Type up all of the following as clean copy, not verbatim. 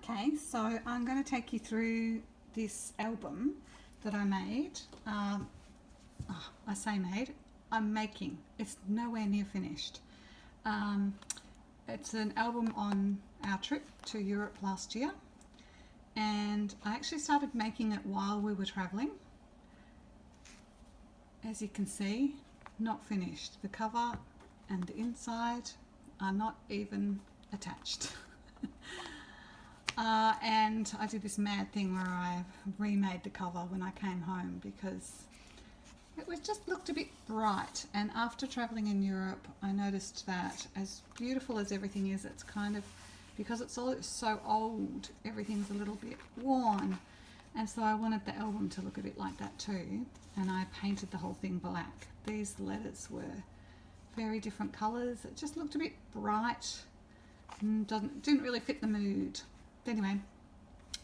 Okay, so I'm going to take you through this album that I made. I say made, I'm making. It's nowhere near finished. It's an album on our trip to Europe last year, and I actually started making it while we were travelling. As you can see, not finished. The cover and the inside are not even attached. And I did this mad thing where I remade the cover when I came home because it was just looked a bit bright. And after travelling in Europe, I noticed that as beautiful as everything is, it's kind of, because it's all so old, everything's a little bit worn. And so I wanted the album to look a bit like that too. And I painted the whole thing black. These letters were very different colours. It just looked a bit bright and didn't really fit the mood. Anyway,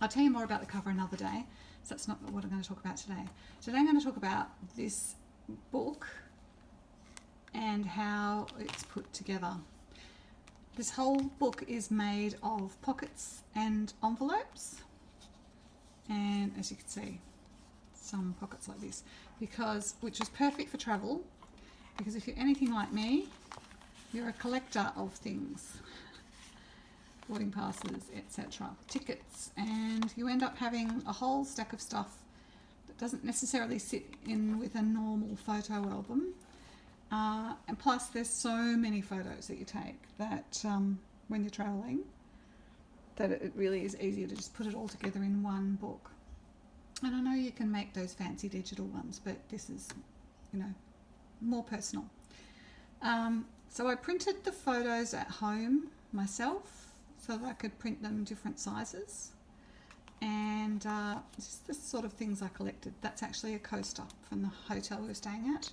I'll tell you more about the cover another day. So that's not what I'm going to talk about today. Today I'm going to talk about this book and how it's put together. This whole book is made of pockets and envelopes. And as you can see, some pockets like this, which is perfect for travel, because if you're anything like me, you're a collector of things. Boarding passes, etc., tickets, and you end up having a whole stack of stuff that doesn't necessarily sit in with a normal photo album. And plus there's so many photos that you take that when you're traveling, that it really is easier to just put it all together in one book. And I know you can make those fancy digital ones, but this is, more personal. So I printed the photos at home myself, so that I could print them different sizes, and just the sort of things I collected. That's actually a coaster from the hotel we were staying at.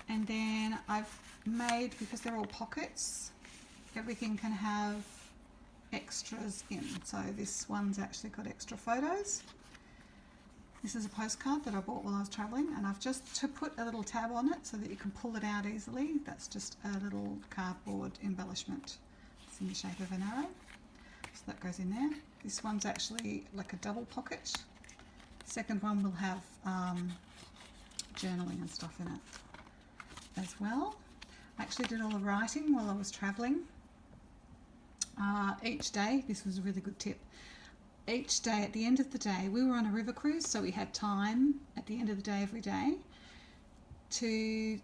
And then I've made, because they're all pockets, everything can have extras in. So this one's actually got extra photos. This is a postcard that I bought while I was travelling, and I've just to put a little tab on it so that you can pull it out easily. That's just a little cardboard embellishment. In the shape of an arrow, so that goes in there. This one's actually like a double pocket. The second one will have journaling and stuff in it as well. I actually did all the writing while I was travelling. Each day, this was a really good tip, each day at the end of the day, we were on a river cruise, so we had time at the end of the day every day to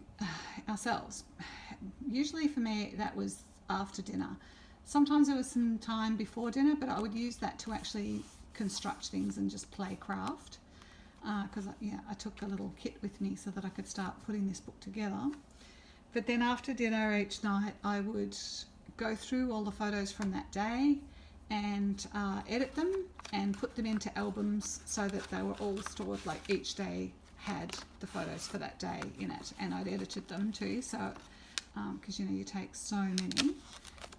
ourselves. Usually for me that was after dinner. Sometimes there was some time before dinner, but I would use that to actually construct things and just play craft, because I took a little kit with me so that I could start putting this book together. But then after dinner each night I would go through all the photos from that day and edit them and put them into albums so that they were all stored, like each day had the photos for that day in it, and I'd edited them too, so because you take so many,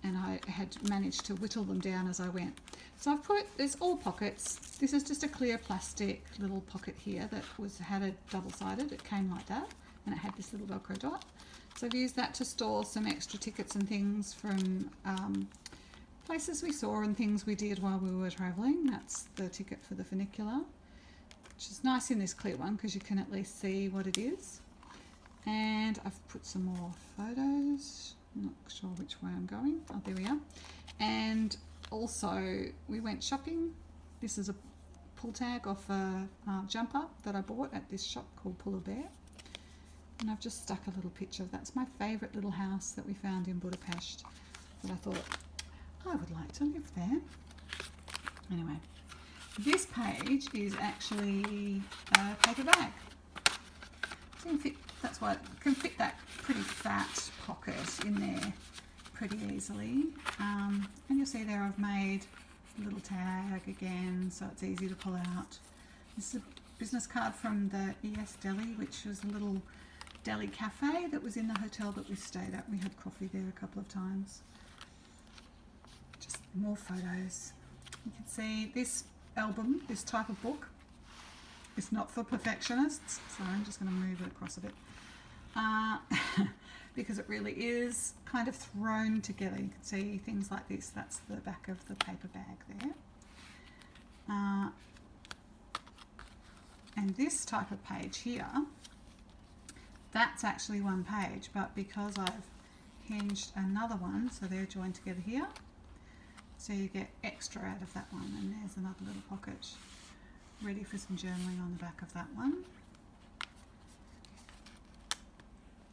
and I had managed to whittle them down as I went. So I've there's all pockets. This is just a clear plastic little pocket here that had a double-sided. It came like that, and it had this little Velcro dot. So I've used that to store some extra tickets and things from places we saw and things we did while we were travelling. That's the ticket for the funicular, which is nice in this clear one because you can at least see what it is. And I've put some more photos. Not sure which way I'm going. Oh, there we are. And also we went shopping. This is a pull tag off a jumper that I bought at this shop called Pull a Bear. And I've just stuck a little picture. That's my favourite little house that we found in Budapest that I thought I would like to live there. Anyway, this page is actually a paper bag. So you can fit, that's why it can fit that pretty fat pocket in there pretty easily. And you'll see there I've made a little tag again, so it's easy to pull out. This is a business card from the ES Deli, which was a little deli cafe that was in the hotel that we stayed at. We had coffee there a couple of times. Just more photos. You can see this album, this type of book, is not for perfectionists. So I'm just going to move it across a bit. Because it really is kind of thrown together. You can see things like this. That's the back of the paper bag there. And this type of page here, that's actually one page, but because I've hinged another one, so they're joined together here, so you get extra out of that one. And there's another little pocket ready for some journaling on the back of that one.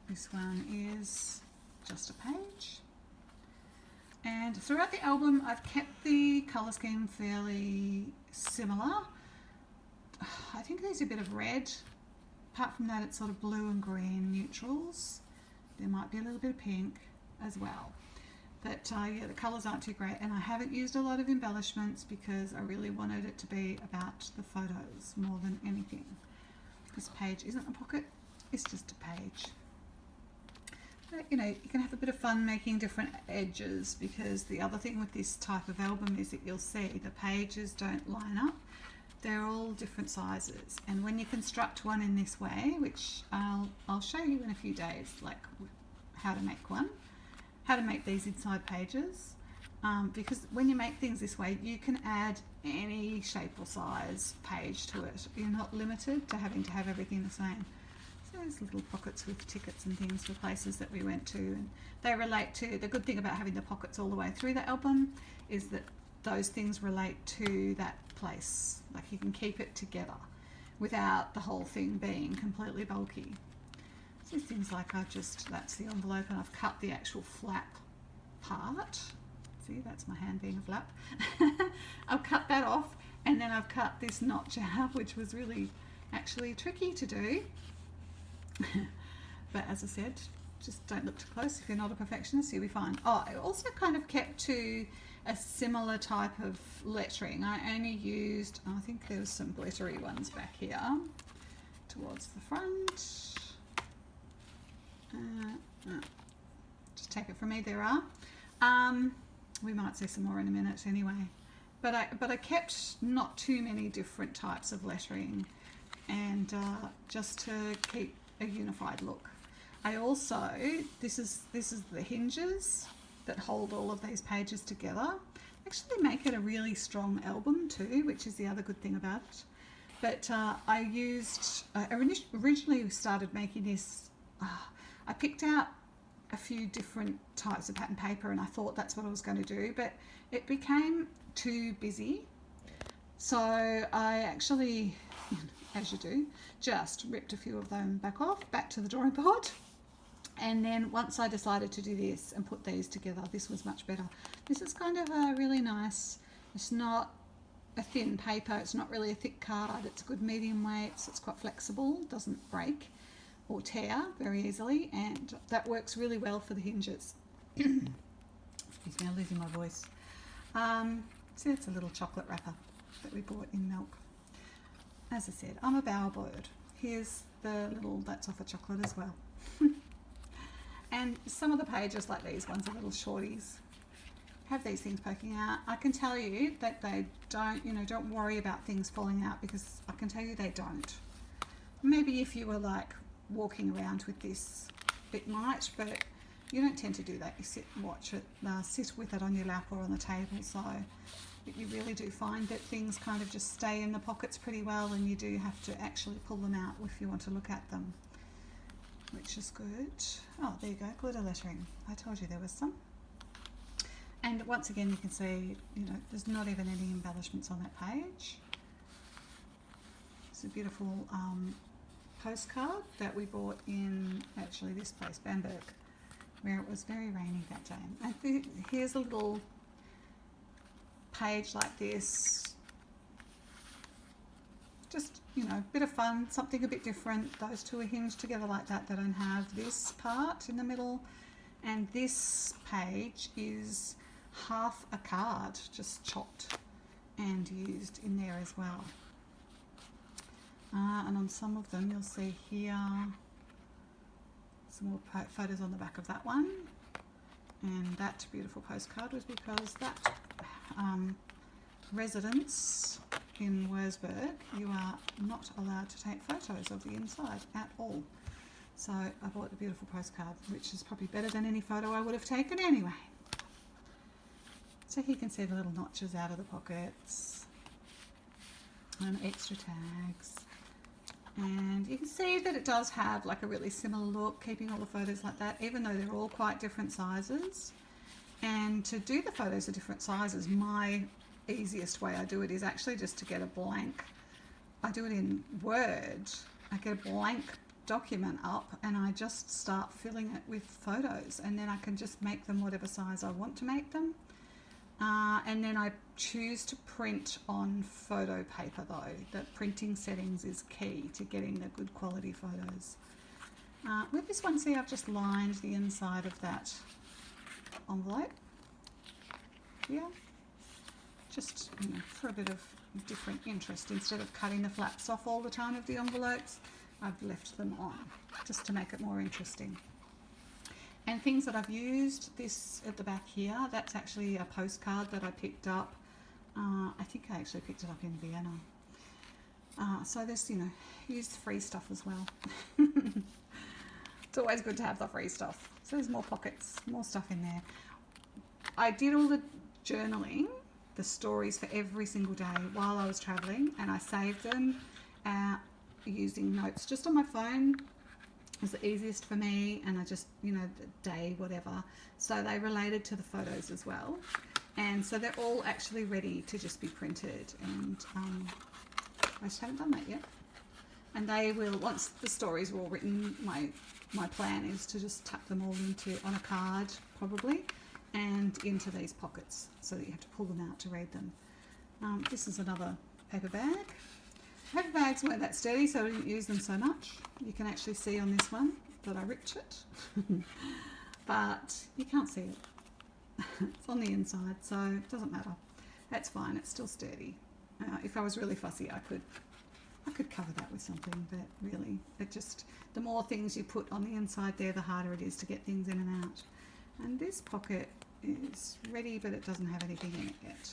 This one is just a page. And throughout the album, I've kept the colour scheme fairly similar. I think there's a bit of red. Apart from that, it's sort of blue and green neutrals. There might be a little bit of pink as well. But yeah, the colours aren't too great. And I haven't used a lot of embellishments because I really wanted it to be about the photos more than anything. This page isn't a pocket, it's just a page. But, you know, you can have a bit of fun making different edges, because the other thing with this type of album is that you'll see the pages don't line up. They're all different sizes, and when you construct one in this way, which I'll show you in a few days, like how to make one, how to make these inside pages, because when you make things this way, you can add any shape or size page to it. You're not limited to having to have everything the same. So there's little pockets with tickets and things for places that we went to, and they relate to, the good thing about having the pockets all the way through the album is that those things relate to that place. Like you can keep it together without the whole thing being completely bulky. So things like that's the envelope, and I've cut the actual flap part. See, that's my hand being a flap. I've cut that off, and then I've cut this notch out, which was really actually tricky to do. But as I said, just don't look too close. If you're not a perfectionist, you'll be fine. Oh, I also kind of kept to a similar type of lettering. I only used, I think there was some glittery ones back here towards the front. Just take it from me, there are. We might see some more in a minute anyway. But I kept not too many different types of lettering, and just to keep a unified look. I also, this is the hinges that hold all of these pages together. Actually make it a really strong album too, which is the other good thing about it. But I originally started making this, I picked out a few different types of pattern paper, and I thought that's what I was going to do, but it became too busy. So I actually, as you do, just ripped a few of them back to the drawing board. And then once I decided to do this and put these together, this was much better. This is kind of a really nice, it's not a thin paper, it's not really a thick card, it's a good medium weight, so it's quite flexible, doesn't break or tear very easily, and that works really well for the hinges. Excuse me, I'm losing my voice. So it's a little chocolate wrapper that we bought in Milk. As I said, I'm a bowerbird. Here's the little, that's off a chocolate as well. And some of the pages, like these ones, are little shorties, have these things poking out. I can tell you that they don't, don't worry about things falling out, because I can tell you they don't. Maybe if you were like walking around with this, it might, but you don't tend to do that. You sit and watch it, sit with it on your lap or on the table. So you really do find that things kind of just stay in the pockets pretty well, and you do have to actually pull them out if you want to look at them, which is good. Oh, there you go, glitter lettering. I told you there was some. And once again, you can see, there's not even any embellishments on that page. It's a beautiful postcard that we bought in, actually, this place, Bamberg, where it was very rainy that day. And here's a little page like this. Just, a bit of fun, something a bit different. Those two are hinged together like that. They don't have this part in the middle. And this page is half a card, just chopped and used in there as well. And on some of them, you'll see here some more photos on the back of that one. And that beautiful postcard was because that residence in Wurzburg, you are not allowed to take photos of the inside at all. So I bought the beautiful postcard, which is probably better than any photo I would have taken anyway. So you can see the little notches out of the pockets. and extra tags. And you can see that it does have like a really similar look, keeping all the photos like that, even though they're all quite different sizes. And to do the photos of different sizes, my easiest way I do it is actually just to get a blank. I do it in Word. I get a blank document up and I just start filling it with photos, and then I can just make them whatever size I want to make them. And then I choose to print on photo paper though. The printing settings is key to getting the good quality photos. With this one, see, I've just lined the inside of that envelope here, just for a bit of different interest. Instead of cutting the flaps off all the time of the envelopes, I've left them on just to make it more interesting. And things that I've used, this at the back here, that's actually a postcard that I picked up. I think I actually picked it up in Vienna. So there's, used free stuff as well. It's always good to have the free stuff. So there's more pockets, more stuff in there. I did all the journaling, the stories for every single day while I was traveling, and I saved them using notes just on my phone. It was the easiest for me, and I just, the day, whatever. So they related to the photos as well. And so they're all actually ready to just be printed. And I just haven't done that yet. And they will, once the stories are all written, my plan is to just tuck them all on a card, probably, and into these pockets so that you have to pull them out to read them. This is another paper bag. Paper bags weren't that sturdy, so I didn't use them so much. You can actually see on this one that I ripped it, but you can't see it. It's on the inside, so it doesn't matter. That's fine, it's still sturdy. If I was really fussy, I could cover that with something, but really, the more things you put on the inside there, the harder it is to get things in and out. And this pocket is ready, but it doesn't have anything in it yet.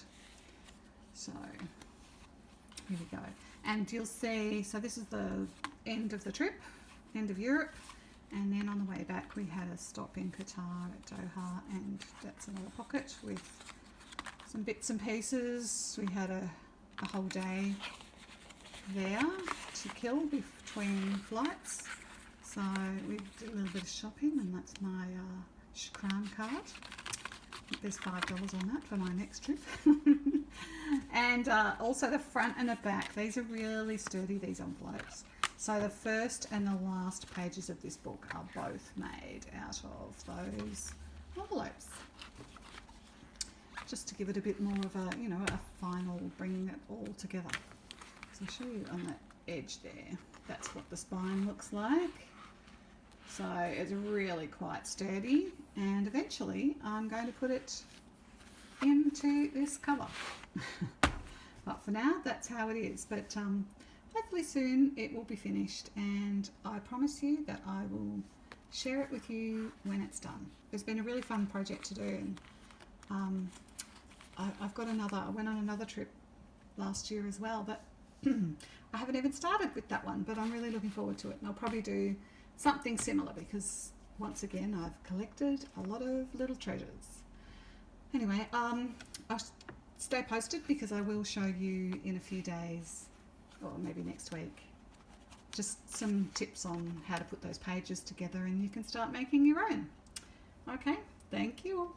So here we go. And you'll see, so this is the end of the trip, end of Europe, and then on the way back we had a stop in Qatar at Doha, and that's another pocket with some bits and pieces. We had a whole day there to kill between flights, so we did a little bit of shopping, and that's my Scrapbook card. There's $5 on that for my next trip. And also the front and the back, these are really sturdy, these envelopes. So the first and the last pages of this book are both made out of those envelopes, just to give it a bit more of a, a final, bringing it all together. So I'll show you on that edge there, that's what the spine looks like. So it's really quite sturdy, and eventually I'm going to put it into this cover. But for now, that's how it is. But hopefully soon it will be finished, and I promise you that I will share it with you when it's done. It's been a really fun project to do, and I went on another trip last year as well, but I haven't even started with that one, but I'm really looking forward to it, and I'll probably do something similar because, once again, I've collected a lot of little treasures. Anyway, I'll stay posted because I will show you in a few days, or maybe next week, just some tips on how to put those pages together, and you can start making your own. Okay, thank you.